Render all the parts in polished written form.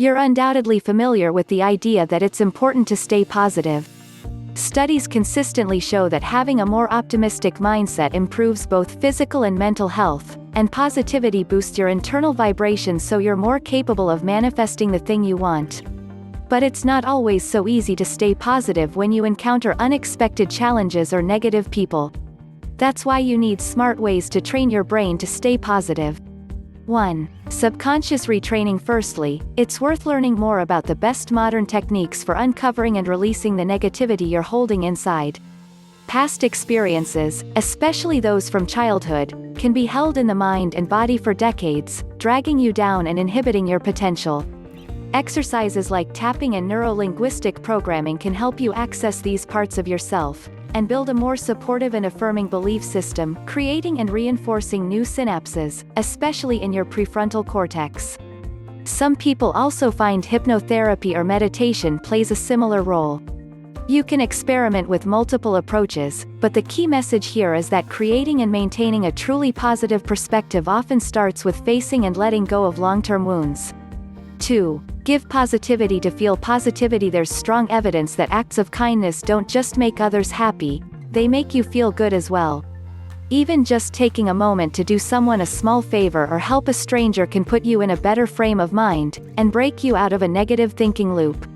You're undoubtedly familiar with the idea that it's important to stay positive. Studies consistently show that having a more optimistic mindset improves both physical and mental health, and positivity boosts your internal vibrations so you're more capable of manifesting the thing you want. But it's not always so easy to stay positive when you encounter unexpected challenges or negative people. That's why you need smart ways to train your brain to stay positive. 1. Subconscious retraining. Firstly, it's worth learning more about the best modern techniques for uncovering and releasing the negativity you're holding inside. Past experiences, especially those from childhood, can be held in the mind and body for decades, dragging you down and inhibiting your potential. Exercises like tapping and neuro-linguistic programming can help you access these parts of yourself, and build a more supportive and affirming belief system, creating and reinforcing new synapses, especially in your prefrontal cortex. Some people also find hypnotherapy or meditation plays a similar role. You can experiment with multiple approaches, but the key message here is that creating and maintaining a truly positive perspective often starts with facing and letting go of long-term wounds. 2. Give positivity to feel positivity. There's strong evidence that acts of kindness don't just make others happy, they make you feel good as well. Even just taking a moment to do someone a small favor or help a stranger can put you in a better frame of mind, and break you out of a negative thinking loop.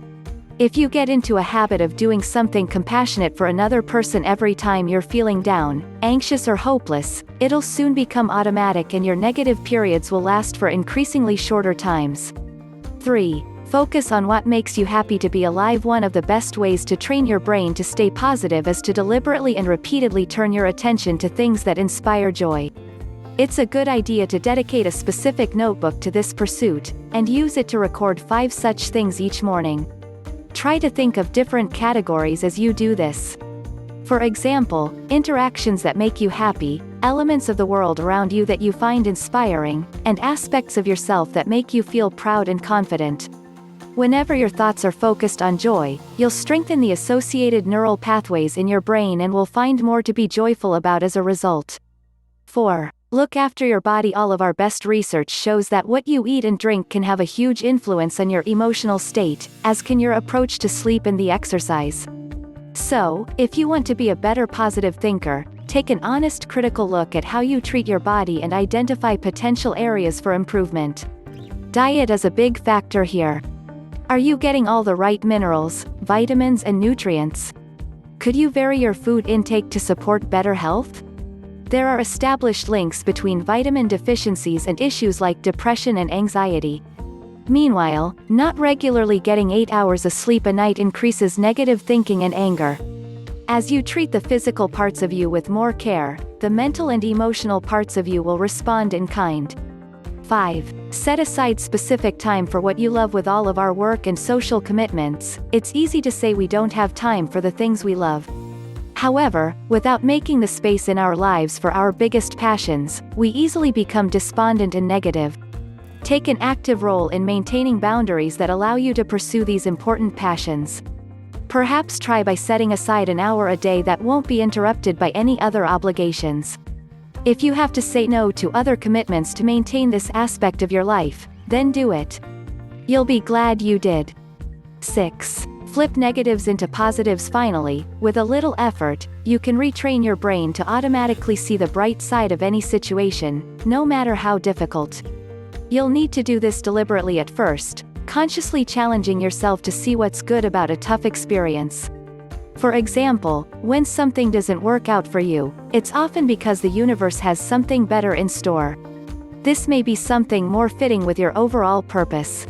If you get into a habit of doing something compassionate for another person every time you're feeling down, anxious or hopeless, it'll soon become automatic and your negative periods will last for increasingly shorter times. 3. Focus on what makes you happy to be alive. One of the best ways to train your brain to stay positive is to deliberately and repeatedly turn your attention to things that inspire joy. It's a good idea to dedicate a specific notebook to this pursuit, and use it to record 5 such things each morning. Try to think of different categories as you do this. For example, interactions that make you happy, elements of the world around you that you find inspiring, and aspects of yourself that make you feel proud and confident. Whenever your thoughts are focused on joy, you'll strengthen the associated neural pathways in your brain and will find more to be joyful about as a result. 4. Look after your body. All of our best research shows that what you eat and drink can have a huge influence on your emotional state, as can your approach to sleep and the exercise. So, if you want to be a better positive thinker, take an honest critical look at how you treat your body and identify potential areas for improvement. Diet is a big factor here. Are you getting all the right minerals, vitamins and nutrients? Could you vary your food intake to support better health? There are established links between vitamin deficiencies and issues like depression and anxiety. Meanwhile, not regularly getting 8 hours of sleep a night increases negative thinking and anger. As you treat the physical parts of you with more care, the mental and emotional parts of you will respond in kind. 5. Set aside specific time for what you love. With all of our work and social commitments, it's easy to say we don't have time for the things we love. However, without making the space in our lives for our biggest passions, we easily become despondent and negative. Take an active role in maintaining boundaries that allow you to pursue these important passions. Perhaps try by setting aside an hour a day that won't be interrupted by any other obligations. If you have to say no to other commitments to maintain this aspect of your life, then do it. You'll be glad you did. 6. Flip negatives into positives. Finally, with a little effort, you can retrain your brain to automatically see the bright side of any situation, no matter how difficult. You'll need to do this deliberately at first, consciously challenging yourself to see what's good about a tough experience. For example, when something doesn't work out for you, it's often because the universe has something better in store. This may be something more fitting with your overall purpose.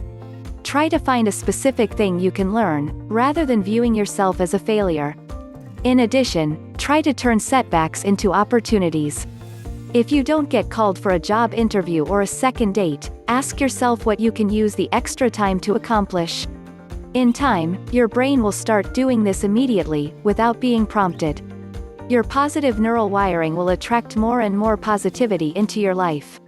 Try to find a specific thing you can learn, rather than viewing yourself as a failure. In addition, try to turn setbacks into opportunities. If you don't get called for a job interview or a second date, ask yourself what you can use the extra time to accomplish. In time, your brain will start doing this immediately, without being prompted. Your positive neural wiring will attract more and more positivity into your life.